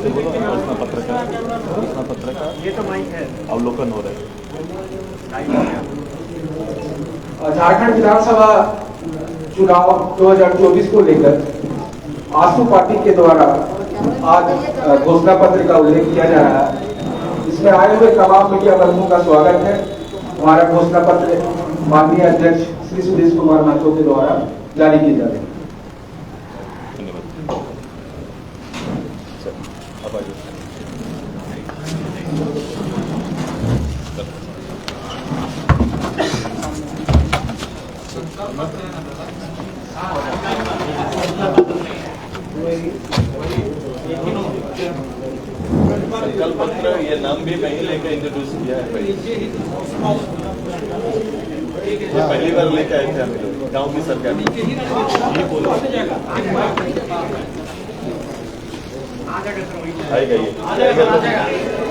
से बोलो, घोषणा पत्र का ये तो माइक है, अवलोकन हो रहा है। झारखंड विधानसभा चुनाव 2024 को लेकर आजसू पार्टी के द्वारा आज घोषणा पत्र का उल्लेख किया जा रहा है। इसमें आए हुए तमाम मीडिया कर्मियों का स्वागत है। हमारा घोषणा पत्र माननीय अध्यक्ष श्री सुदेश कुमार महतो के द्वारा जारी किए जा रहे हैं। संकल्प पत्र ये नाम भी मैं ही लेकर इंट्रोड्यूस किया है। पहली बार लेके आए थे हम लोग गाँव की सरकार। आएगा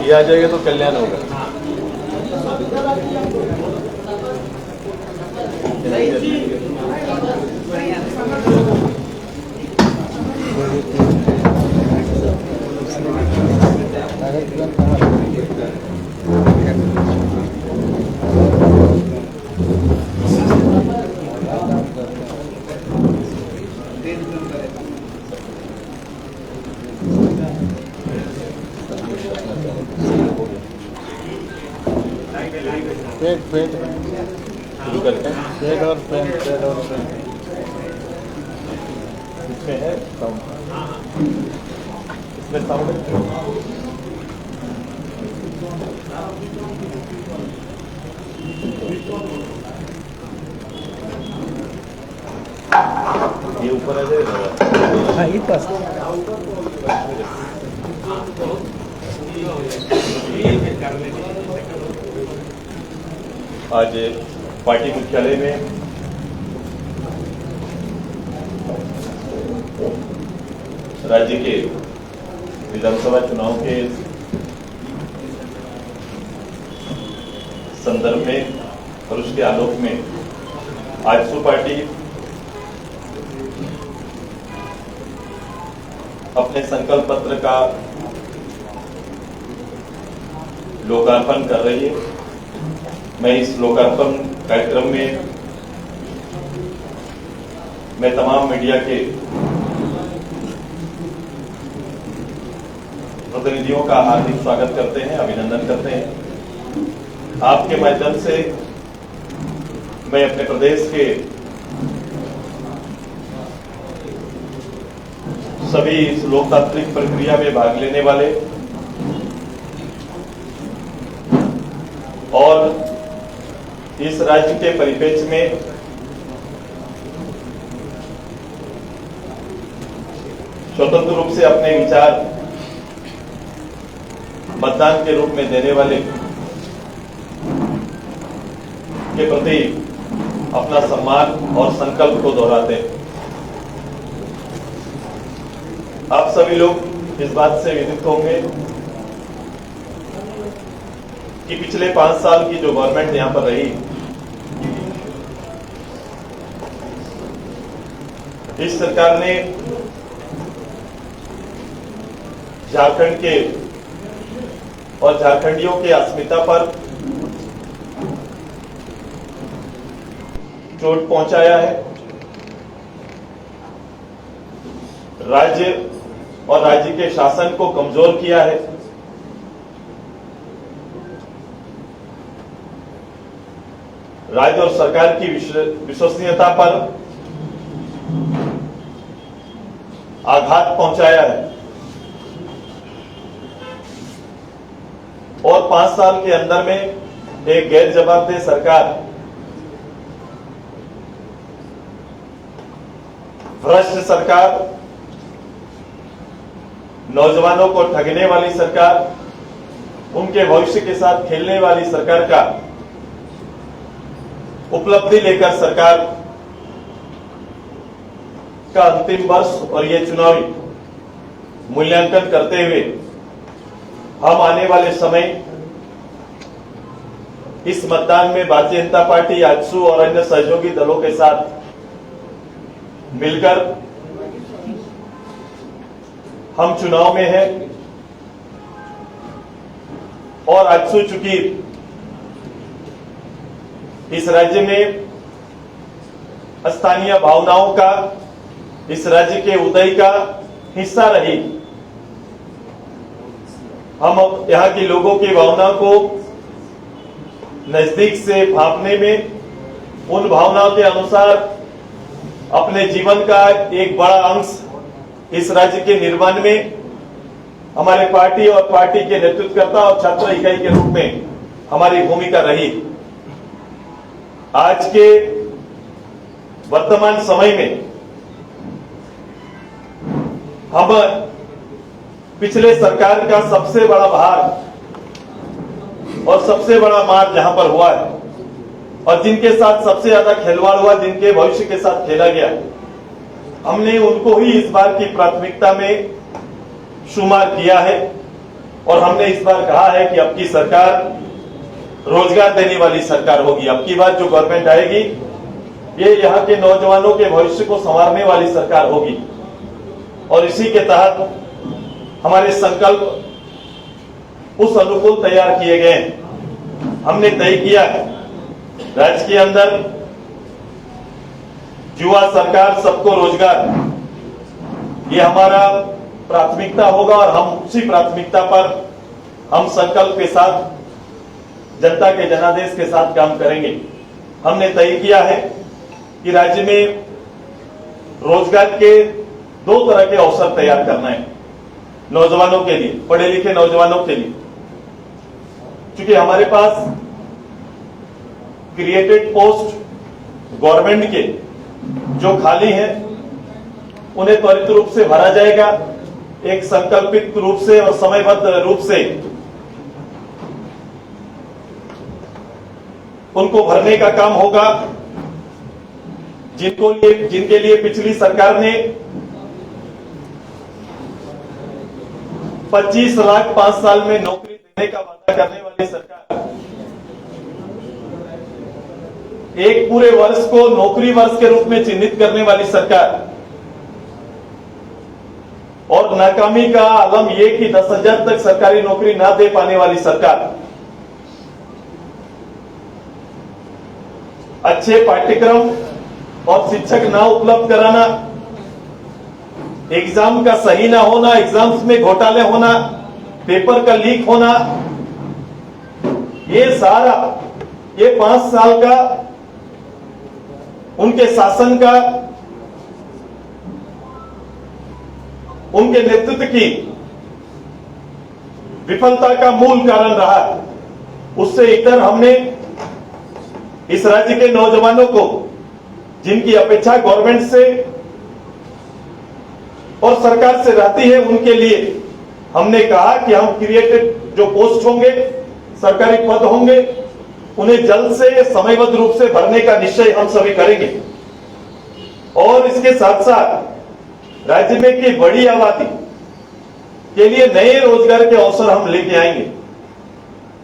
ये आ जाएगा तो कल्याण होगा। पेट शुरू करते हैं। पेट और पेन इसमें है साउंड, इसमें साउंड है। ये ऊपर आ जाएगा। हाँ, ये पास आज पार्टी मुख्यालय में राज्य के विधानसभा चुनाव के संदर्भ में और उसके आलोक में आजसू पार्टी अपने संकल्प पत्र का लोकार्पण कर रही है। मैं इस लोकार्पण कार्यक्रम में मैं तमाम मीडिया के प्रतिनिधियों का हार्दिक स्वागत करते हैं, अभिनंदन करते हैं। आपके माध्यम से मैं अपने प्रदेश के सभी इस लोकतांत्रिक प्रक्रिया में भाग लेने वाले और इस राज्य के परिप्रेक्ष्य में स्वतंत्र रूप से अपने विचार मतदान के रूप में देने वाले के प्रति अपना सम्मान और संकल्प को दोहराते हैं। आप सभी लोग इस बात से विदित होंगे कि पिछले 5 साल की जो गवर्नमेंट यहां पर रही, इस सरकार ने झारखंड के और झारखंडियों के अस्मिता पर चोट पहुंचाया है। राज्य और राज्य के शासन को कमजोर किया है। राज्य और सरकार की विश्वसनीयता पर आघात पहुंचाया है और 5 साल के अंदर में एक गैर जवाबदेह सरकार, भ्रष्ट सरकार, नौजवानों को ठगने वाली सरकार, उनके भविष्य के साथ खेलने वाली सरकार का उपलब्धि लेकर सरकार का अंतिम वर्ष और ये चुनावी मूल्यांकन करते हुए हम आने वाले समय इस मतदान में भारतीय जनता पार्टी, आजसू और अन्य सहयोगी दलों के साथ मिलकर हम चुनाव में हैं और आजसू चुकीर इस राज्य में स्थानीय भावनाओं का, इस राज्य के उदय का हिस्सा रही। हम यहाँ के लोगों की भावना को नजदीक से भांपने में, उन भावनाओं के अनुसार अपने जीवन का एक बड़ा अंश इस राज्य के निर्माण में हमारे पार्टी और पार्टी के नेतृत्वकर्ता और छात्र इकाई के रूप में हमारी भूमिका रही। आज के वर्तमान समय में हम पिछले सरकार का सबसे बड़ा भार और सबसे बड़ा मार जहां पर हुआ है और जिनके साथ सबसे ज्यादा खिलवाड़ हुआ, जिनके भविष्य के साथ खेला गया, हमने उनको ही इस बार की प्राथमिकता में शुमार किया है। और हमने इस बार कहा है कि अब की सरकार रोजगार देने वाली सरकार होगी। अब की बार जो गवर्नमेंट आएगी ये यहाँ के नौजवानों के भविष्य को संवारने वाली सरकार होगी। और इसी के तहत हमारे संकल्प उस अनुकूल तैयार किए गए हैं। हमने तय किया है राज्य के अंदर युवा सरकार सबको रोजगार, ये हमारा प्राथमिकता होगा और हम उसी प्राथमिकता पर हम संकल्प के साथ, जनता के जनादेश के साथ काम करेंगे। हमने तय किया है कि राज्य में रोजगार के 2 तरह के अवसर तैयार करना है नौजवानों के लिए, पढ़े लिखे नौजवानों के लिए। क्योंकि हमारे पास क्रिएटेड पोस्ट गवर्नमेंट के जो खाली हैं उन्हें त्वरित रूप से भरा जाएगा, एक संकल्पित रूप से और समयबद्ध रूप से उनको भरने का काम होगा। जिनके लिए पिछली सरकार ने 25 लाख 5 साल में नौकरी देने का वादा करने वाली सरकार, एक पूरे वर्ष को नौकरी वर्ष के रूप में चिन्हित करने वाली सरकार, और नाकामी का आलम यह कि 10,000 तक सरकारी नौकरी ना दे पाने वाली सरकार, अच्छे पाठ्यक्रम और शिक्षक ना उपलब्ध कराना, एग्जाम का सही ना होना, एग्जाम्स में घोटाले होना, पेपर का लीक होना, ये सारा ये 5 साल का उनके शासन का, उनके नेतृत्व की विफलता का मूल कारण रहा है। उससे इतर हमने इस राज्य के नौजवानों को, जिनकी अपेक्षा गवर्नमेंट से और सरकार से रहती है, उनके लिए हमने कहा कि हम क्रिएटेड जो पोस्ट होंगे, सरकारी पद होंगे, उन्हें जल्द से समयबद्ध रूप से भरने का निश्चय हम सभी करेंगे। और इसके साथ साथ राज्य में की बड़ी आबादी के लिए नए रोजगार के अवसर हम लेके आएंगे।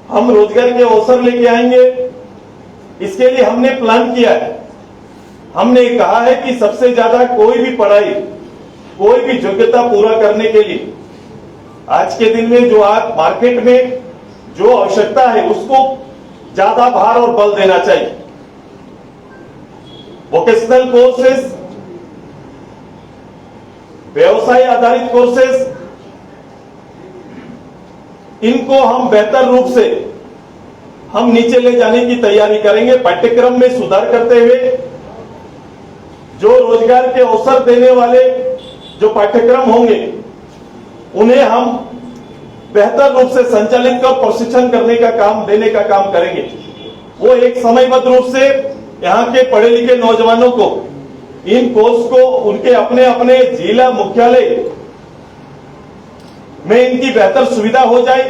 हम रोजगार के अवसर लेके आएंगे, इसके लिए हमने प्लान किया है। हमने कहा है कि सबसे ज्यादा कोई भी पढ़ाई, कोई भी योग्यता पूरा करने के लिए आज के दिन में जो आप मार्केट में जो आवश्यकता है उसको ज्यादा भार और बल देना चाहिए। वोकेशनल कोर्सेस, व्यवसाय आधारित कोर्सेस, इनको हम बेहतर रूप से हम नीचे ले जाने की तैयारी करेंगे। पाठ्यक्रम में सुधार करते हुए जो रोजगार के अवसर देने वाले जो पाठ्यक्रम होंगे उन्हें हम बेहतर रूप से संचालित कर प्रशिक्षण करने का काम, देने का काम करेंगे। वो एक समयबद्ध रूप से यहाँ के पढ़े लिखे नौजवानों को इन कोर्स को उनके अपने अपने जिला मुख्यालय में इनकी बेहतर सुविधा हो जाए,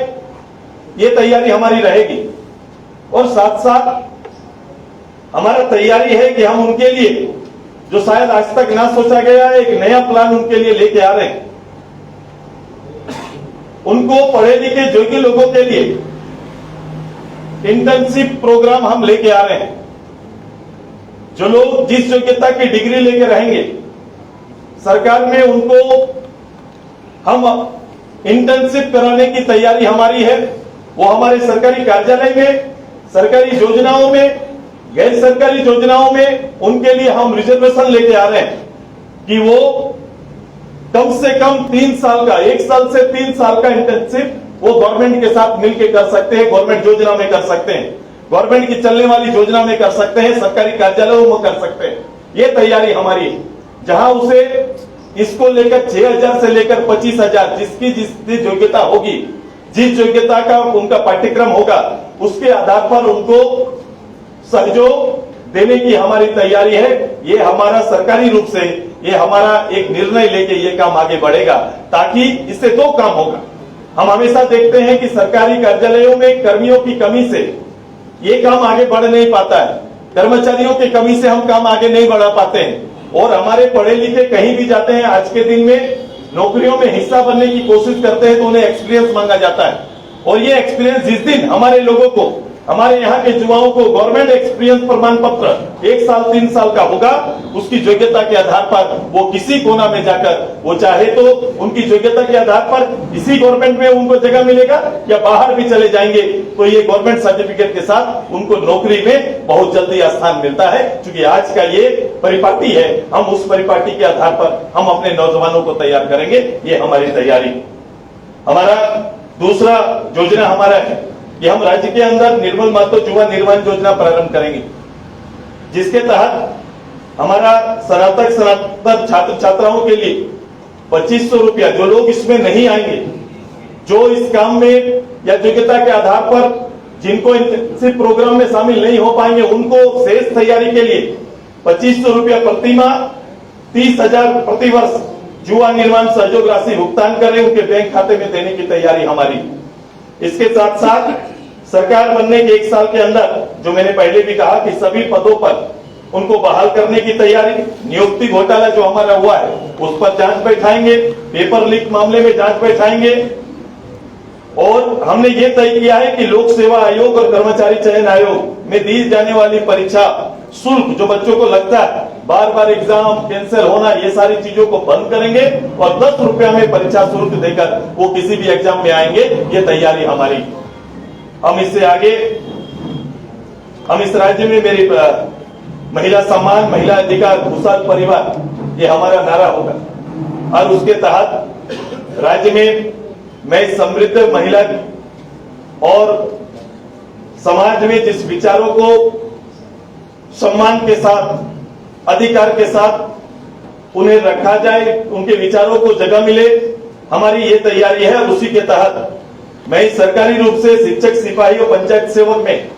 ये तैयारी हमारी रहेगी। और साथ साथ हमारा तैयारी है कि हम उनके लिए जो शायद आज तक ना सोचा गया है, एक नया प्लान उनके लिए लेके आ रहे हैं। उनको पढ़े लिखे योग्य लोगों के लिए इंटर्नशिप प्रोग्राम हम लेके आ रहे हैं। जो लोग जिस योग्यता की डिग्री लेके रहेंगे, सरकार में उनको हम इंटर्नशिप कराने की तैयारी हमारी है। वो हमारे सरकारी कार्यालय में, सरकारी योजनाओं में, गैर सरकारी योजनाओं में उनके लिए हम रिजर्वेशन लेके आ रहे हैं कि वो कम से कम 3 साल का, 1 साल से 3 साल का इंटर्नशिप वो गवर्नमेंट के साथ मिलकर कर सकते हैं, गवर्नमेंट योजना में कर सकते हैं, गवर्नमेंट की चलने वाली योजना में कर सकते हैं, सरकारी कार्यालयों में कर सकते हैं। ये तैयारी हमारी है। जहां उसे इसको लेकर 6,000 से लेकर 25,000 जिसकी योग्यता होगी, जिस योग्यता का उनका पाठ्यक्रम होगा, उसके आधार पर उनको सहयोग देने की हमारी तैयारी है। ये हमारा सरकारी रूप से ये हमारा एक निर्णय लेके ये काम आगे बढ़ेगा, ताकि इससे 2 काम होगा। हम हमेशा देखते हैं कि सरकारी कार्यालयों में कर्मियों की कमी से ये काम आगे बढ़ नहीं पाता है, कर्मचारियों की कमी से हम काम आगे नहीं बढ़ा पाते हैं, और हमारे पढ़े लिखे कहीं भी जाते हैं, आज के दिन में नौकरियों में हिस्सा बनने की कोशिश करते हैं तो उन्हें एक्सपीरियंस मांगा जाता है। और ये एक्सपीरियंस जिस दिन हमारे लोगों को, हमारे यहाँ के युवाओं को गवर्नमेंट एक्सपीरियंस प्रमाण पत्र 1 साल 3 साल का होगा, उसकी योग्यता के आधार पर वो किसी कोना में जाकर, वो चाहे तो उनकी योग्यता के आधार पर इसी गवर्नमेंट में उनको जगह मिलेगा, या बाहर भी चले जाएंगे तो ये गवर्नमेंट सर्टिफिकेट के साथ उनको नौकरी में बहुत जल्दी स्थान मिलता है। क्योंकि आज का ये परिपाटी है, हम उस परिपाटी के आधार पर हम अपने नौजवानों को तैयार करेंगे। ये हमारी तैयारी। हमारा दूसरा योजना हमारा है कि हम राज्य के अंदर निर्मल मातृ युवा निर्माण योजना प्रारंभ करेंगे, जिसके तहत हमारा स्नातक छात्र छात्राओं के लिए 2500 रुपया, जो लोग इसमें नहीं आएंगे, जो इस काम में या योग्यता के आधार पर जिनको इंटर्नशिप प्रोग्राम में शामिल नहीं हो पाएंगे, उनको शेष तैयारी के लिए 2500 रुपया प्रति माह, 30,000 प्रति वर्ष युवा निर्माण सहयोग राशि भुगतान करें, उनके बैंक खाते में देने की तैयारी हमारी। इसके साथ साथ सरकार बनने के 1 साल के अंदर, जो मैंने पहले भी कहा कि सभी पदों पर उनको बहाल करने की तैयारी, नियुक्ति घोटाला जो हमारा हुआ है उस पर जांच बैठाएंगे, पेपर लीक मामले में जांच बैठाएंगे, और हमने ये तय किया है कि लोक सेवा आयोग और कर्मचारी चयन आयोग में दी जाने वाली परीक्षा शुल्क जो बच्चों को लगता है, बार बार एग्जाम कैंसिल होना, ये सारी चीजों को बंद करेंगे और 10 रुपया में परीक्षा शुल्क देकर वो किसी भी एग्जाम में आएंगे। ये तैयारी हमारी। हम इससे आगे, हम इस राज्य में मेरी महिला सम्मान, महिला अधिकार, खुशहाल परिवार, ये हमारा नारा होगा। और उसके तहत राज्य में मैं समृद्ध महिला और समाज में जिस विचारों को सम्मान के साथ, अधिकार के साथ उन्हें रखा जाए, उनके विचारों को जगह मिले, हमारी ये तैयारी है। और उसी के तहत मैं सरकारी रूप से शिक्षक, सिपाही और पंचायत सेवक में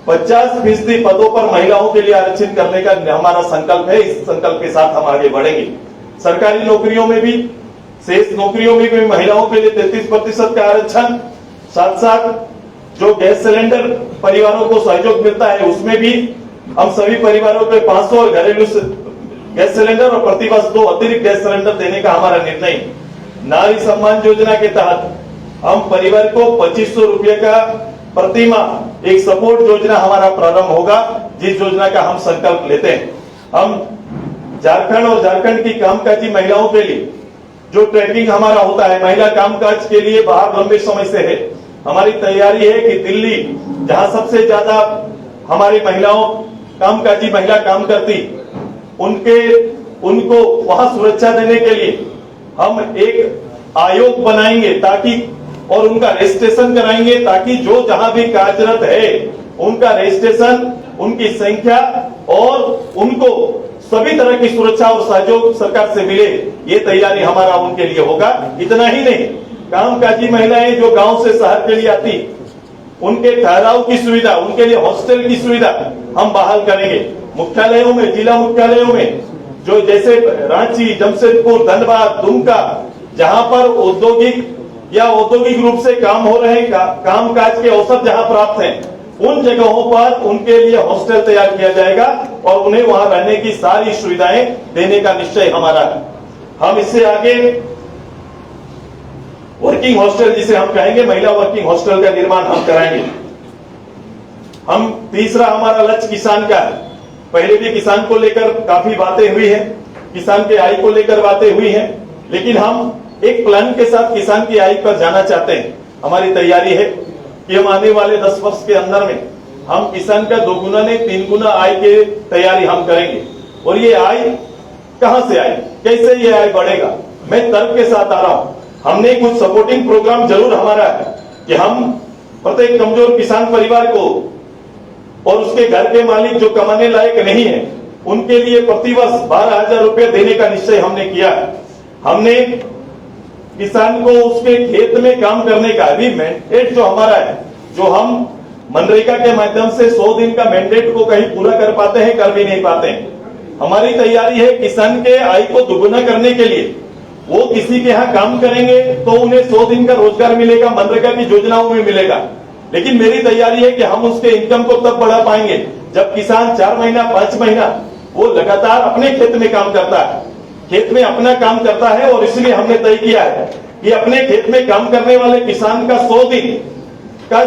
50% पदों पर महिलाओं के लिए आरक्षण करने का हमारा संकल्प है। इस संकल्प के साथ हम आगे बढ़ेंगे। सरकारी नौकरियों में भी, शेष नौकरियों में भी महिलाओं के लिए 33% का आरक्षण, साथ साथ जो गैस सिलेंडर परिवारों को सहयोग मिलता है उसमें भी हम सभी परिवारों को 500 और घरेलू गैस सिलेंडर और प्रतिवर्ष 2 अतिरिक्त गैस सिलेंडर देने का हमारा निर्णय। नारी सम्मान योजना के तहत हम परिवार को 2500 रुपये का प्रति माह एक सपोर्ट योजना हमारा प्रारंभ होगा, जिस योजना का हम संकल्प लेते हैं। हम झारखंड और झारखंड की कामकाजी महिलाओं के लिए जो ट्रैकिंग हमारा होता है, महिला कामकाज के लिए बाहर लंबे समय से है, हमारी तैयारी है कि दिल्ली, जहां सबसे ज्यादा हमारी महिलाओं, कामकाजी महिला काम करती, उनको वहां सुरक्षा देने के लिए हम एक आयोग बनाएंगे, ताकि और उनका रजिस्ट्रेशन कराएंगे, ताकि जो जहां भी कार्यरत है उनका रजिस्ट्रेशन, उनकी संख्या और उनको सभी तरह की सुरक्षा और सहयोग सरकार से मिले। ये तैयारी हमारा उनके लिए होगा। इतना ही नहीं, कामकाजी महिलाएं जो गांव से शहर के लिए आती, उनके ठहराव की सुविधा, उनके लिए हॉस्टल की सुविधा हम बहाल करेंगे। मुख्यालयों में, जिला मुख्यालयों में, जो जैसे रांची, जमशेदपुर, धनबाद, दुमका, जहां पर औद्योगिक रूप से काम हो रहे हैं, कामकाज के अवसर जहां प्राप्त हैं, उन जगहों पर उनके लिए हॉस्टल तैयार किया जाएगा और उन्हें वहां रहने की सारी सुविधाएं देने का निश्चय हमारा है। हम इससे आगे वर्किंग हॉस्टल, जिसे हम कहेंगे महिला वर्किंग हॉस्टल का निर्माण हम कराएंगे। हम तीसरा हमारा लक्ष्य किसान का है। पहले भी किसान को लेकर काफी बातें हुई है, किसान के आय को लेकर बातें हुई है, लेकिन हम एक प्लान के साथ किसान की आय पर जाना चाहते हैं। हमारी तैयारी है कि हम आने वाले 10 वर्ष के अंदर में हम किसान का 2 गुना नहीं 3 गुना आय की तैयारी हम करेंगे। और ये आय कहां से आए, कैसे ये आय बढ़ेगा, मैं तर्क के साथ आ रहा हूं। हमने कुछ सपोर्टिंग प्रोग्राम जरूर हमारा है कि हम प्रत्येक कमजोर किसान परिवार को और उसके घर के मालिक जो कमाने लायक नहीं है उनके लिए प्रतिवर्ष 12,000 रुपए देने का निश्चय हमने किया है। हमने किसान को उसके खेत में काम करने का अभी मैंडेट जो हमारा है, जो हम मनरेगा के माध्यम से 100 दिन का मैंडेट को कहीं पूरा कर पाते हैं, कर भी नहीं पाते हैं। हमारी तैयारी है किसान के आय को दुगुना करने के लिए। वो किसी के यहाँ काम करेंगे तो उन्हें 100 दिन का रोजगार मिलेगा, मनरेगा की योजनाओं में मिलेगा। लेकिन मेरी तैयारी है कि हम उसके इनकम को तब बढ़ा पाएंगे जब किसान 4 महीना 5 महीना वो लगातार अपने खेत में काम करता है, खेत में अपना काम करता है। और इसलिए हमने तय किया है कि अपने खेत में काम करने वाले किसान का 100 दिन का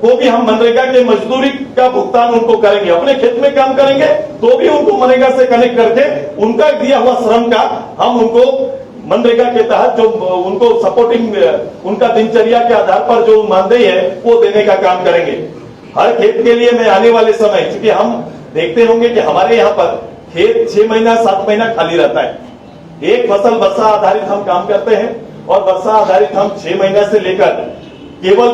वो भी हम मनरेगा के मजदूरी का भुगतान उनको करेंगे। अपने खेत में काम करेंगे तो भी उनको मनरेगा से कनेक्ट करके उनका दिया हुआ श्रम का हम उनको मनरेगा के तहत जो उनको सपोर्टिंग उनका दिनचर्या के आधार पर जो मानदेय है वो देने का काम करेंगे। हर खेत के लिए मैं आने वाले समय, क्योंकि हम देखते होंगे कि हमारे यहाँ पर खेत 6 महीना 7 महीना खाली रहता है। एक फसल वर्षा आधारित हम काम करते हैं और वर्षा आधारित हम 6 महीना से लेकर केवल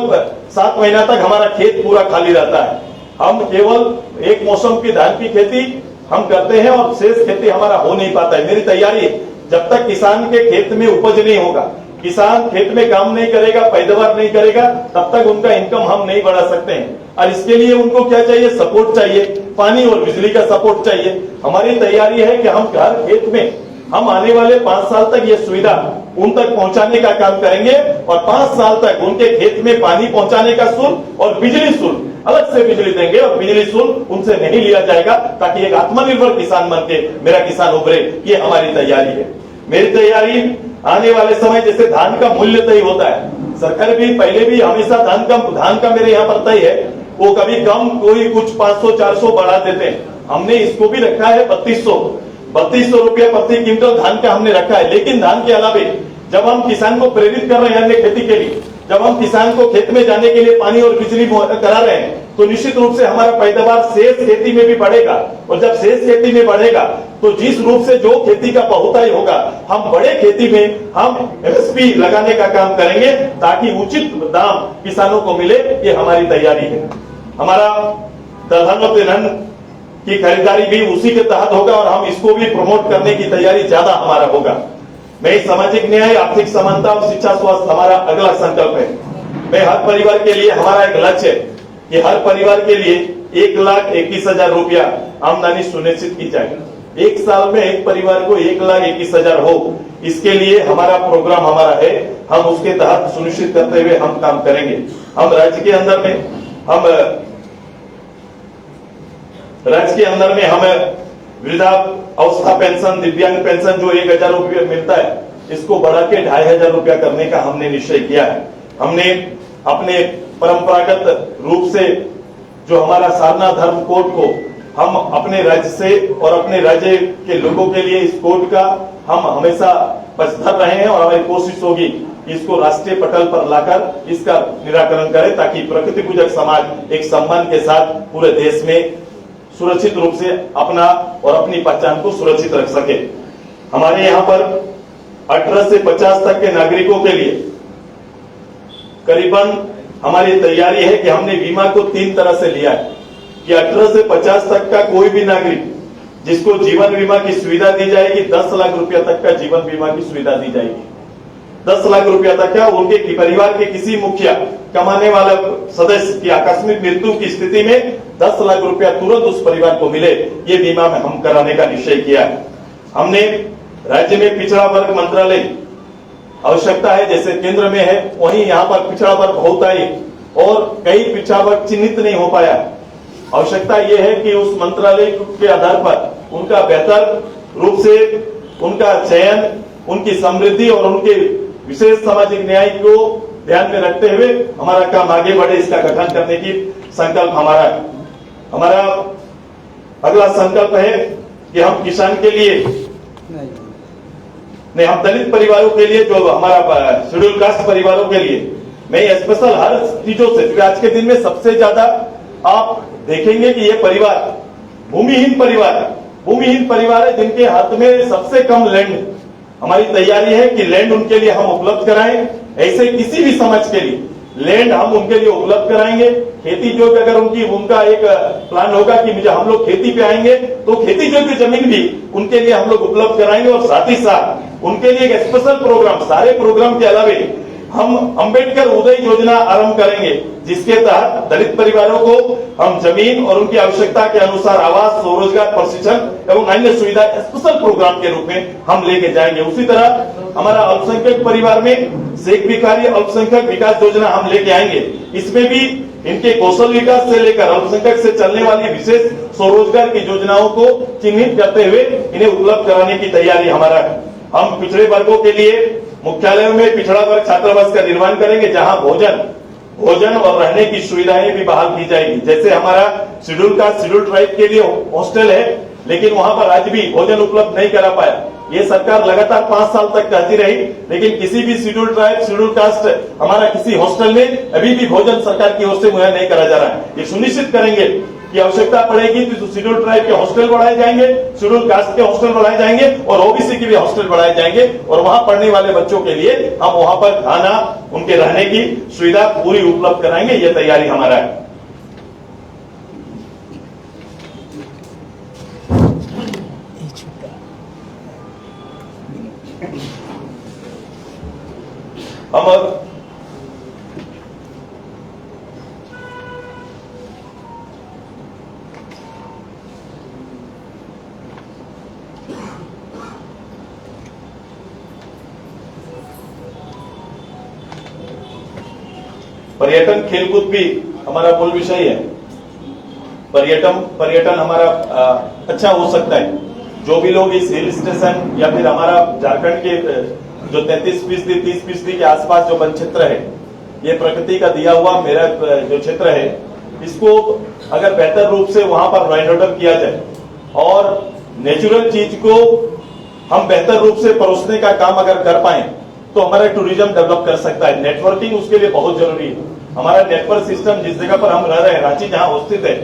7 महीना तक हमारा खेत पूरा खाली रहता है। हम केवल एक मौसम की धान की खेती हम करते हैं और शेष खेती हमारा हो नहीं पाता है। मेरी तैयारी है जब तक किसान के खेत में उपज नहीं होगा, किसान खेत में काम नहीं करेगा, पैदावार नहीं करेगा, तब तक उनका इनकम हम नहीं बढ़ा सकते हैं। और इसके लिए उनको क्या चाहिए, सपोर्ट चाहिए, पानी और बिजली का सपोर्ट चाहिए। हमारी तैयारी है कि हम हर खेत में हम आने वाले 5 साल तक ये सुविधा उन तक पहुंचाने का काम करेंगे और 5 साल तक उनके खेत में पानी पहुंचाने का शुल्क और बिजली शुल्क अलग से बिजली देंगे और बिजली शुल्क उनसे नहीं लिया जाएगा, ताकि एक आत्मनिर्भर किसान बन के मेरा किसान उभरे। ये हमारी तैयारी है। मेरी तैयारी आने वाले समय जैसे धान का मूल्य तय होता है, सरकार भी पहले भी हमेशा धान का मेरे यहाँ पर तय है, वो कभी कम कोई कुछ 500-400 बढ़ा देते हैं। हमने इसको भी रखा है 3200 रुपया प्रति क्विंटल धान का हमने रखा है। लेकिन धान के अलावे जब हम किसान को प्रेरित कर रहे हैं खेती के लिए, जब हम किसान को खेत में जाने के लिए पानी और बिजली करा रहे हैं, तो निश्चित रूप से हमारा पैदावार शेष खेती में भी बढ़ेगा। और जब शेष खेती में बढ़ेगा तो जिस रूप से जो खेती का बहुतायत होगा, हम बड़े खेती में हम एमएसपी लगाने का काम करेंगे ताकि उचित दाम किसानों को मिले। ये हमारी तैयारी है। हमारा प्रधानमंत्री धन की खरीदारी भी उसी के तहत होगा और हम इसको भी प्रमोट करने की तैयारी ज्यादा हमारा होगा। मैं सामाजिक न्याय, आर्थिक समानता और शिक्षा स्वास्थ्य हमारा अगला संकल्प है। मैं हर परिवार के लिए हमारा एक लक्ष्य है कि हर परिवार के लिए 1,21,000 रुपया आमदनी सुनिश्चित की जाए। एक साल में एक परिवार को 1,21,000 हो, इसके लिए हमारा प्रोग्राम हमारा है। हम उसके तहत सुनिश्चित करते हुए हम काम करेंगे। हम राज्य के अंदर में हम वृद्धा अवस्था पेंशन, दिव्यांग पेंशन जो 1,000 रुपया मिलता है, इसको बढ़ा के 2,500 रुपया करने का हमने निश्चय किया है। हमने अपने परंपरागत रूप से जो हमारा सारना धर्म कोड को हम अपने राज्य से और अपने राज्य के लोगों के लिए इस कोड का हम हमेशा पक्षधर रहे हैं और हमारी कोशिश होगी इसको राष्ट्रीय पटल पर लाकर इसका निराकरण करें, ताकि प्रकृति पूजक समाज एक सम्मान के साथ पूरे देश में सुरक्षित रूप से अपना और अपनी पहचान को सुरक्षित रख सके। हमारे यहाँ पर 18 से 50 तक के नागरिकों के लिए करीबन हमारी तैयारी है कि हमने बीमा को 3 तरह से लिया है कि 18 से 50 तक का कोई भी नागरिक जिसको जीवन बीमा की सुविधा दी जाएगी, 10 लाख रुपया तक का जीवन बीमा की सुविधा दी जाएगी। 10 लाख रुपया तक का उनके परिवार के किसी मुखिया कमाने वाला सदस्य की आकस्मिक मृत्यु की स्थिति में 10 लाख रुपया तुरंत उस परिवार को मिले, ये बीमा में हम कराने का निश्चय किया है। हमने राज्य में पिछड़ा वर्ग मंत्रालय आवश्यकता है, जैसे केंद्र में है वहीं यहाँ पर पिछड़ा वर्ग होता है और कई पिछड़ा वर्ग चिन्हित नहीं हो पाया। आवश्यकता यह है कि उस मंत्रालय के आधार पर उनका बेहतर रूप से उनका चयन, उनकी समृद्धि और उनके विशेष सामाजिक न्याय को ध्यान में रखते हुए हमारा काम आगे बढ़े, इसका गठन करने की संकल्प हमारा है। हमारा अगला संकल्प है कि हम किसान के लिए नहीं, हम दलित परिवारों के लिए, जो हमारा शेड्यूल कास्ट परिवारों के लिए मैं स्पेशल हर चीजों से, क्योंकि आज के दिन में सबसे ज्यादा आप देखेंगे कि ये परिवार भूमिहीन परिवार है जिनके हाथ में सबसे कम लैंड। हमारी तैयारी है कि लैंड उनके लिए हम उपलब्ध कराएं। ऐसे किसी भी समाज के लिए लैंड हम उनके लिए उपलब्ध कराएंगे। खेती जोग्य अगर उनका एक प्लान होगा कि मुझे हम लोग खेती पे आएंगे तो खेती जोग्य जमीन भी उनके लिए हम लोग उपलब्ध कराएंगे। और साथ ही साथ उनके लिए एक स्पेशल प्रोग्राम, सारे प्रोग्राम के अलावे हम अंबेडकर उदय योजना आरंभ करेंगे, जिसके तहत दलित परिवारों को हम जमीन और उनकी आवश्यकता के अनुसार आवास, स्वरोजगार, प्रशिक्षण एवं अन्य सुविधा स्पेशल प्रोग्राम के रूप में हम लेके जाएंगे। उसी तरह हमारा अल्पसंख्यक परिवार में शेख भिखारी अल्पसंख्यक विकास योजना हम लेके आएंगे। इसमें भी इनके कौशल विकास से लेकर अल्पसंख्यक से चलने वाली विशेष स्वरोजगार की योजनाओं को चिन्हित करते हुए इन्हें उपलब्ध कराने की तैयारी हमारा है। हम पिछड़े वर्गों के लिए मुख्यालयों में पिछड़ा वर्ग छात्रावास का निर्माण करेंगे, जहां भोजन और रहने की सुविधाएं भी बहाल की जाएगी। जैसे हमारा शेड्यूल कास्ट, शेड्यूल ट्राइब के लिए हॉस्टल है, लेकिन वहां पर आज भी भोजन उपलब्ध नहीं करा पाया। ये सरकार लगातार 5 साल तक कहती रही, लेकिन किसी भी शेड्यूल ट्राइब, शेड्यूल कास्ट हमारा किसी हॉस्टल में अभी भी भोजन सरकार की ओर से मुहैया नहीं करा जा रहा है। ये सुनिश्चित करेंगे कि आवश्यकता पड़ेगी तो शेड्यूल ट्राइब के हॉस्टल बढ़ाए जाएंगे, शेड्यूल कास्ट के हॉस्टल बढ़ाए जाएंगे और ओबीसी के भी हॉस्टल बढ़ाए जाएंगे। और वहां पढ़ने वाले बच्चों के लिए हम वहां पर खाना, उनके रहने की सुविधा पूरी उपलब्ध कराएंगे। ये तैयारी हमारा है। हम पर्यटन खेलकूद भी हमारा मूल विषय है। पर्यटन हमारा अच्छा हो सकता है। जो भी लोग इस हिल स्टेशन या फिर हमारा झारखंड के जो 33% 30% के आसपास जो वन क्षेत्र है, ये प्रकृति का दिया हुआ मेरा जो क्षेत्र है, इसको अगर बेहतर रूप से वहां पर राइनोडम किया जाए और नेचुरल चीज को हम बेहतर रूप से परोसने का काम अगर कर पाए तो हमारा टूरिज्म डेवलप कर सकता है। नेटवर्किंग उसके लिए बहुत जरूरी है। हमारा नेटवर्क सिस्टम जिस जगह पर हम रह रहे हैं, रांची जहां स्थित है,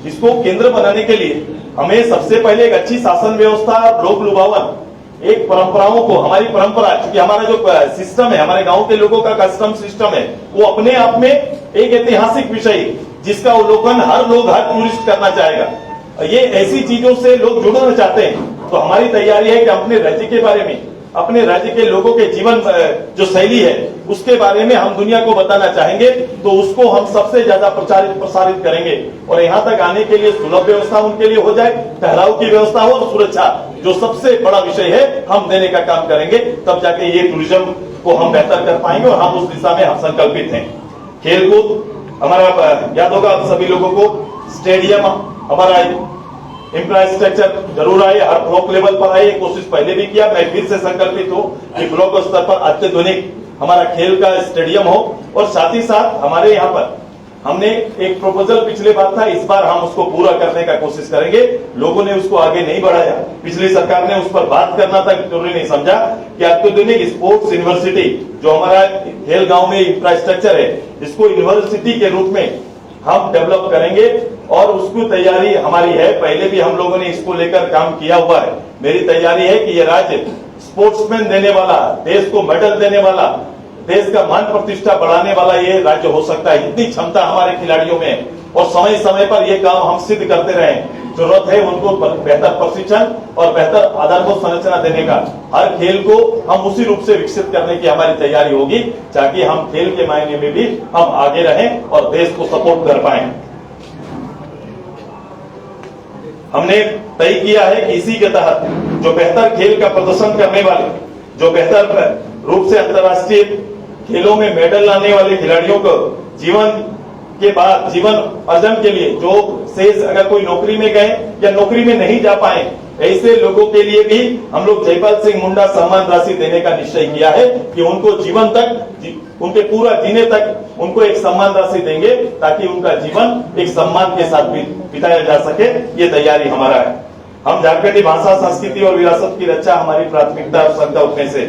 इसको केंद्र बनाने के लिए हमें सबसे पहले एक अच्छी शासन व्यवस्था, लोक लुभावन, एक परंपराओं को, हमारी परंपरा, क्योंकि हमारा जो सिस्टम है, हमारे गांव के लोगों का कस्टम सिस्टम है, वो अपने आप में एक ऐतिहासिक विषय जिसका अवलोकन हर टूरिस्ट करना चाहेगा। ये ऐसी चीजों से लोग जुड़ना चाहते हैं। तो हमारी तैयारी है कि अपने राज्य के बारे में, अपने राज्य के लोगों के जीवन जो शैली है उसके बारे में हम दुनिया को बताना चाहेंगे, तो उसको हम सबसे ज्यादा प्रसारित करेंगे। और यहाँ तक आने के लिए सुलभ व्यवस्था उनके लिए हो जाए, ठहराव की व्यवस्था हो और सुरक्षा, जो सबसे बड़ा विषय है, हम देने का काम करेंगे। तब जाके ये टूरिज्म को हम बेहतर कर पाएंगे और हम उस दिशा में हम संकल्पित हैं। खेलकूद हमारा याद होगा आप सभी लोगों को, स्टेडियम हमारा इंफ्रास्ट्रक्चर जरूर आए, हर ब्लॉक लेवल पर आए। कोशिश पहले भी किया, मैं फिर से संकल्पित हूं कि ब्लॉक स्तर पर अत्याधुनिक हमारा खेल का स्टेडियम हो। और साथ ही साथ हमारे यहाँ पर हमने एक प्रपोजल पिछले बार था, इस बार हम उसको पूरा करने का कोशिश करेंगे। लोगों ने उसको आगे नहीं बढ़ाया, पिछली सरकार ने उस पर बात करना तक जरूरी नहीं समझा कि अत्याधुनिक स्पोर्ट्स यूनिवर्सिटी जो हमारा खेल गांव में इंफ्रास्ट्रक्चर है, इसको यूनिवर्सिटी के रूप में हम डेवलप करेंगे और उसकी तैयारी हमारी है। पहले भी हम लोगों ने इसको लेकर काम किया हुआ है। मेरी तैयारी है कि ये राज्य स्पोर्ट्समैन देने वाला, देश को मेडल देने वाला, देश का मान प्रतिष्ठा बढ़ाने वाला ये राज्य हो सकता है। इतनी क्षमता हमारे खिलाड़ियों में है और समय समय पर ये काम हम सिद्ध करते रहे। जरूरत है उनको बेहतर प्रशिक्षण और बेहतर आधारभूत संरचना देने का। हर खेल को हम उसी रूप से विकसित करने की हमारी तैयारी होगी, ताकि हम खेल के मायने में भी हम आगे रहें और देश को सपोर्ट कर पाए। हमने तय किया है कि इसी के तहत जो बेहतर खेल का प्रदर्शन करने वाले, जो बेहतर रूप से अंतर्राष्ट्रीय खेलों में मेडल लाने वाले खिलाड़ियों को जीवन के बाद जीवन अर्जन के लिए जो शेष अगर कोई नौकरी में गए या नौकरी में नहीं जा पाए, ऐसे लोगों के लिए भी हम लोग जयपाल सिंह मुंडा सम्मान राशि देने का निश्चय किया है कि उनको जीवन तक, उनके पूरा जीने तक उनको एक सम्मान राशि देंगे, ताकि उनका जीवन एक सम्मान के साथ बिताया जा सके। ये तैयारी हमारा है। हम झारखंडी भाषा, संस्कृति और विरासत की रक्षा हमारी प्राथमिकता और संकल्प में से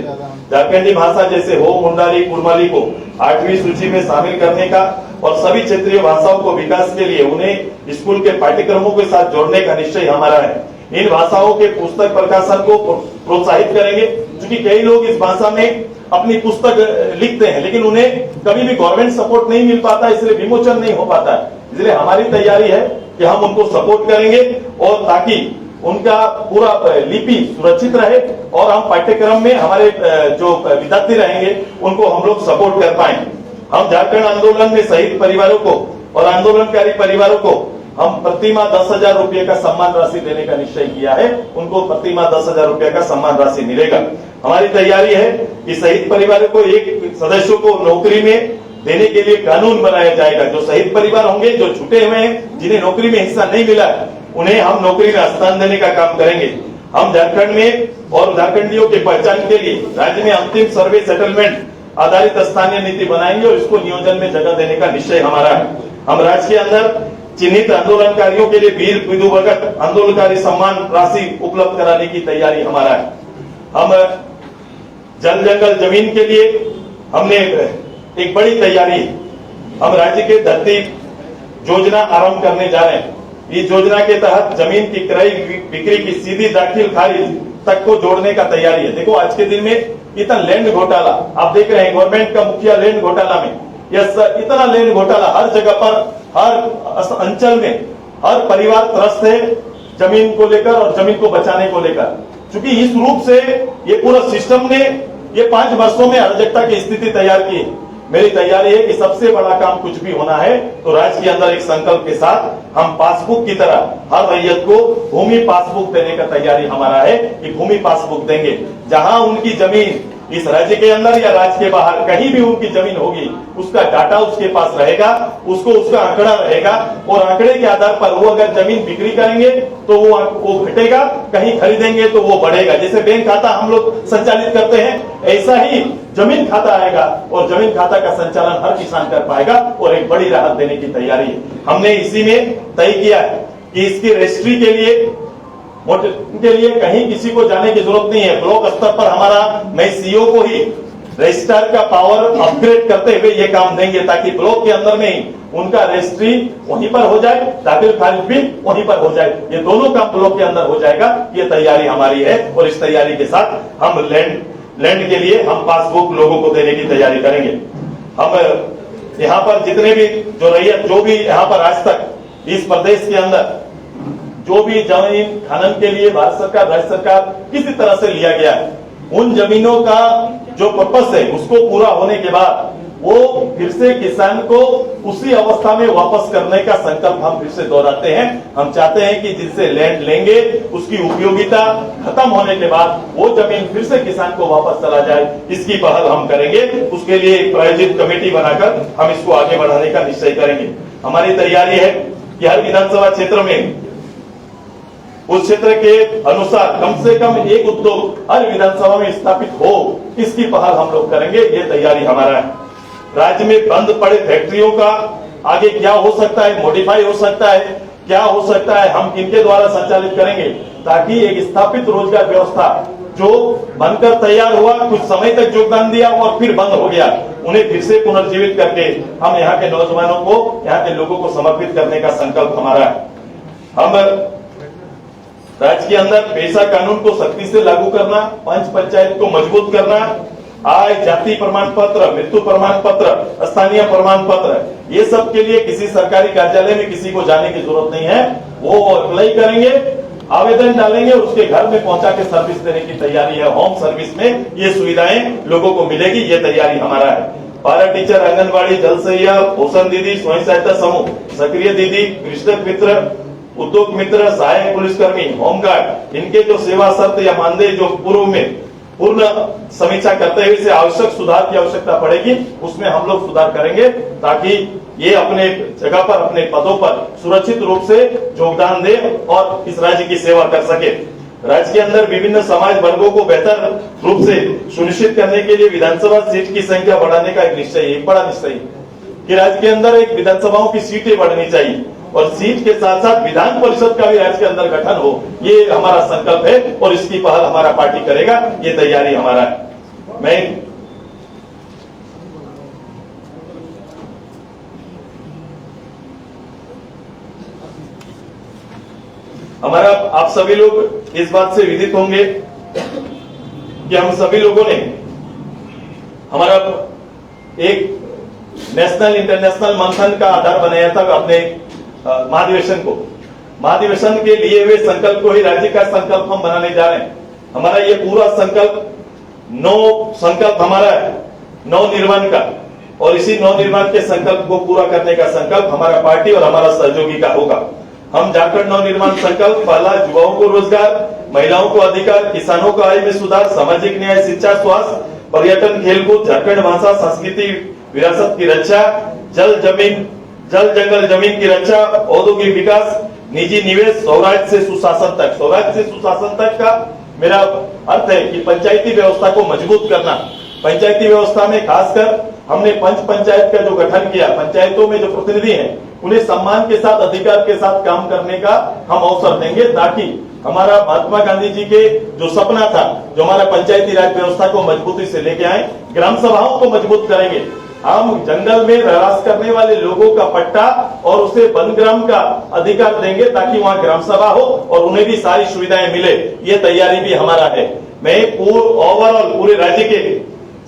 झारखंडी भाषा जैसे हो, मुंडारी, कुड़माली को 8वीं सूची में शामिल करने का और सभी क्षेत्रीय भाषाओं को विकास के लिए उन्हें स्कूल के पाठ्यक्रमों के साथ जोड़ने का निश्चय हमारा है। इन भाषाओं के पुस्तक प्रकाशन को प्रोत्साहित करेंगे, क्योंकि कई लोग इस भाषा में अपनी पुस्तक लिखते हैं लेकिन उन्हें कभी भी गवर्नमेंट सपोर्ट नहीं मिल पाता, इसलिए विमोचन नहीं हो पाता। इसलिए हमारी तैयारी है कि हम उनको सपोर्ट करेंगे और ताकि उनका पूरा लिपि सुरक्षित रहे और हम पाठ्यक्रम में हमारे जो विद्यार्थी रहेंगे उनको हम लोग सपोर्ट कर पाए। हम झारखंड आंदोलन में शहीद परिवारों को और आंदोलनकारी परिवारों को हम प्रतिमाह 10,000 रुपये का सम्मान राशि देने का निश्चय किया है। उनको प्रतिमाह 10,000 रुपये का सम्मान राशि मिलेगा। हमारी तैयारी है कि शहीद परिवारों को एक सदस्यों को नौकरी में देने के लिए कानून बनाया जाएगा। जो शहीद परिवार होंगे, जो छूटे हुए हैं, जिन्हें नौकरी में हिस्सा नहीं मिला, उन्हें हम नौकरी में हस्तांतरण देने का काम करेंगे। हम झारखंड में और झारखंडियों की पहचान के लिए राज्य में अंतिम सर्वे सेटलमेंट आधारित स्थानीय नीति बनाएंगे और इसको नियोजन में जगह देने का निश्चय हमारा है। हम राज्य के अंदर चिन्हित आंदोलनकारियों के लिए वीर विधुवगत आंदोलनकारी सम्मान राशि उपलब्ध कराने की तैयारी हमारा है। हम जल जंगल जमीन के लिए हमने एक बड़ी तैयारी, हम राज्य के धरती योजना आरंभ करने जा रहे हैं। इस योजना के तहत जमीन की क्रय बिक्री की सीधी दाखिल खारिज तक को जोड़ने का तैयारी है। देखो आज के दिन में इतना लैंड घोटाला आप देख रहे हैं, गवर्नमेंट का मुखिया लैंड घोटाला में, यह इतना लैंड घोटाला हर जगह पर, हर अंचल में हर परिवार त्रस्त है जमीन को लेकर और जमीन को बचाने को लेकर। क्योंकि इस रूप से ये पूरा सिस्टम ने ये 5 वर्षों में अराजकता की स्थिति तैयार की। मेरी तैयारी है कि सबसे बड़ा काम कुछ भी होना है तो राज्य के अंदर एक संकल्प के साथ हम पासबुक की तरह हर रैयत को भूमि पासबुक देने का तैयारी हमारा है कि भूमि पासबुक देंगे। जहां उनकी जमीन इस राज्य के अंदर या राज्य के बाहर कहीं भी उनकी जमीन होगी, उसका डाटा उसके पास रहेगा, उसको उसका आंकड़ा रहेगा और आंकड़े के आधार पर वो अगर जमीन बिक्री करेंगे तो वो घटेगा, कहीं खरीदेंगे तो वो बढ़ेगा। जैसे बैंक खाता हम लोग संचालित करते हैं, ऐसा ही जमीन खाता आएगा और जमीन खाता का संचालन हर किसान कर पाएगा और एक बड़ी राहत देने की तैयारी है। हमने इसी में तय किया है कि इसकी रजिस्ट्री के लिए कहीं किसी को जाने की जरूरत नहीं है। ब्लॉक स्तर पर हमारा मैं सीईओ को ही रजिस्ट्रार का पावर अपग्रेड करते हुए ये काम देंगे ताकि ब्लॉक के अंदर में ही उनका रजिस्ट्री वहीं पर हो जाए, दाखिल खारिज भी वहीं पर हो जाए। ये दोनों काम ब्लॉक के अंदर हो जाएगा। ये तैयारी हमारी है और इस तैयारी के साथ हम लैंड के लिए हम पासबुक लोगों को देने की तैयारी करेंगे। हम यहाँ पर जितने भी जो रैयत जो भी यहाँ पर आज तक इस प्रदेश के अंदर जो भी जमीन खनन के लिए भारत सरकार, राज्य सरकार किसी तरह से लिया गया है, उन जमीनों का जो पर्पस है उसको पूरा होने के बाद वो फिर से किसान को उसी अवस्था में वापस करने का संकल्प हम फिर से दोहराते हैं। हम चाहते हैं कि जिससे लैंड लेंगे उसकी उपयोगिता खत्म होने के बाद वो जमीन फिर से किसान को वापस चला जाए, इसकी पहल हम करेंगे। उसके लिए एक प्रायोजित कमेटी बनाकर हम इसको आगे बढ़ाने का निश्चय करेंगे। हमारी तैयारी है कि हर विधानसभा क्षेत्र में उस क्षेत्र के अनुसार कम से कम एक उद्योग हर विधानसभा में स्थापित हो, इसकी पहल हम लोग करेंगे। ये तैयारी हमारा है। राज्य में बंद पड़े फैक्ट्रियों का आगे क्या हो सकता है, मॉडिफाई हो सकता है, क्या हो सकता है, हम किनके द्वारा संचालित करेंगे ताकि एक स्थापित रोजगार व्यवस्था जो बनकर तैयार हुआ, कुछ समय तक योगदान दिया और फिर बंद हो गया, उन्हें फिर से पुनर्जीवित करके हम यहाँ के नौजवानों को, यहाँ के लोगों को समर्पित करने का संकल्प हमारा है। हम राज्य के अंदर पेशा कानून को सख्ती से लागू करना, पंच पंचायत को मजबूत करना, आय जाति प्रमाण पत्र, मृत्यु प्रमाण पत्र, स्थानीय प्रमाण पत्र, ये सब के लिए किसी सरकारी कार्यालय में किसी को जाने की जरूरत नहीं है। वो अप्लाई करेंगे, आवेदन डालेंगे, उसके घर में पहुंचा के सर्विस देने की तैयारी है। होम सर्विस में ये सुविधाएं लोगों को मिलेगी, ये तैयारी हमारा है। पारा टीचर, आंगनबाड़ी, जलसैया, पोषण दीदी, स्वयं सहायता समूह, सक्रिय दीदी, कृषक मित्र, उद्योग मित्र, सहायक पुलिसकर्मी, होमगार्ड, इनके जो सेवा शर्त या मानदेय जो पूर्व में पूर्ण समीक्षा करते हुए इसे आवश्यक सुधार की आवश्यकता पड़ेगी, उसमें हम लोग सुधार करेंगे ताकि ये अपने जगह पर, अपने पदों पर सुरक्षित रूप से योगदान दे और इस राज्य की सेवा कर सके। राज्य के अंदर विभिन्न समाज वर्गों को बेहतर रूप से सुनिश्चित करने के लिए विधानसभा सीट की संख्या बढ़ाने का एक निश्चय, एक बड़ा निश्चय कि राज्य के अंदर एक विधानसभाओं की सीटें बढ़नी चाहिए और सीट के साथ साथ विधान परिषद का भी राज्य के अंदर गठन हो, ये हमारा संकल्प है और इसकी पहल हमारा पार्टी करेगा, ये तैयारी हमारा है। मैं हमारा आप सभी लोग इस बात से विदित होंगे कि हम सभी लोगों ने हमारा एक नेशनल इंटरनेशनल मंथन का आधार बनाया था अपने महाधिवेशन को। महाधिवेशन के लिए हुए संकल्प को ही राज्य का संकल्प हम बनाने जा रहे हैं। हमारा ये पूरा संकल्प हमारा है नवनिर्माण का, और इसी नवनिर्माण के संकल्प को पूरा करने का संकल्प हमारा पार्टी और हमारा सहयोगी का होगा। हम झारखंड नवनिर्माण संकल्प पहला युवाओं को रोजगार, महिलाओं को अधिकार, किसानों को आय में सुधार, सामाजिक न्याय, शिक्षा, स्वास्थ्य, पर्यटन, खेलकूद, झारखंड भाषा संस्कृति विरासत की रक्षा, जल जंगल जमीन की रक्षा, औद्योगिक विकास, निजी निवेश, स्वराज से सुशासन तक। स्वराज से सुशासन तक का मेरा अर्थ है कि पंचायती व्यवस्था को मजबूत करना। पंचायती व्यवस्था में खासकर हमने पंच पंचायत का जो गठन किया, पंचायतों में जो प्रतिनिधि हैं उन्हें सम्मान के साथ, अधिकार के साथ काम करने का हम अवसर देंगे, ताकि हमारा महात्मा गांधी जी के जो सपना था, जो हमारा पंचायती राज व्यवस्था को मजबूती से लेके आए, ग्राम सभाओं को मजबूत करेंगे। हम जंगल में रहवास करने वाले लोगों का पट्टा और उसे वन ग्राम का अधिकार देंगे, ताकि वहां ग्राम सभा हो और उन्हें भी सारी सुविधाएं मिले। ये तैयारी भी हमारा है। मैं ओवरऑल पूरे राज्य के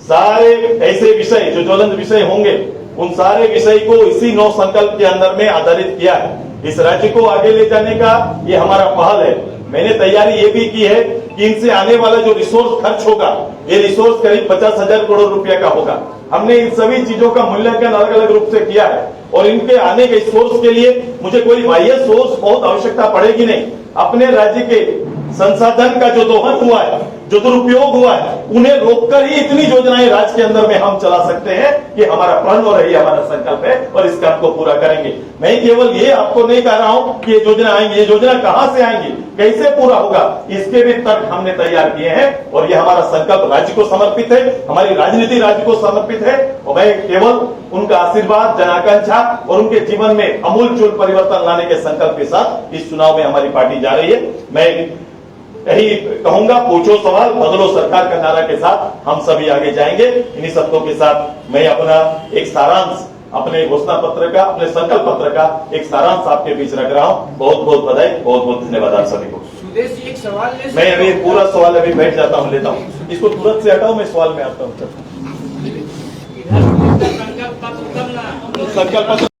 सारे ऐसे विषय जो ज्वलंत विषय होंगे, उन सारे विषय को इसी नौ संकल्प के अंदर में आधारित किया है। इस राज्य को आगे ले जाने का ये हमारा पहल है। मैंने तैयारी ये भी की है कि इनसे आने वाला जो रिसोर्स खर्च होगा, ये रिसोर्स करीब 50,000 करोड़ रुपया का होगा। हमने इन सभी चीजों का मूल्यांकन अलग अलग रूप से किया है, और इनके आने के सोर्स के लिए मुझे कोई बाह्य सोर्स बहुत आवश्यकता पड़ेगी नहीं। अपने राज्य के संसाधन का जो दोहन हुआ है, जो दुरुपयोग हुआ है, उन्हें रोककर ही इतनी योजनाएं राज्य के अंदर में हम चला सकते हैं। ये हमारा प्रण और यही हमारा संकल्प है, और इस काम को पूरा करेंगे। मैं केवल ये आपको नहीं कह रहा हूं कि ये योजना आएंगी, ये योजना कहां से आएंगी, कैसे पूरा होगा, इसके भी तर्क हमने तैयार किए हैं। और ये हमारा संकल्प राज्य को समर्पित है, हमारी राजनीति राज्य को समर्पित है, और मैं केवल उनका आशीर्वाद, जनाकांक्षा और उनके जीवन में अमूलचूल परिवर्तन लाने के संकल्प के साथ इस चुनाव में हमारी पार्टी जा रही है। मैं यही कहूंगा, पूछो सवाल, बदलो सरकार का नारा के साथ हम सभी आगे जाएंगे। इन्हीं शब्दों के साथ मैं अपना एक सारांश, अपने घोषणा पत्र का, अपने संकल्प पत्र का एक सारांश आपके बीच रख रहा हूं। बहुत बहुत बधाई, बहुत बहुत धन्यवाद आप सभी को। एक सवाल मैं अभी पूरा सवाल अभी बैठ जाता हूं, लेता हूं, इसको तुरंत से हटाओ, मैं सवाल में आता हूं। संकल्प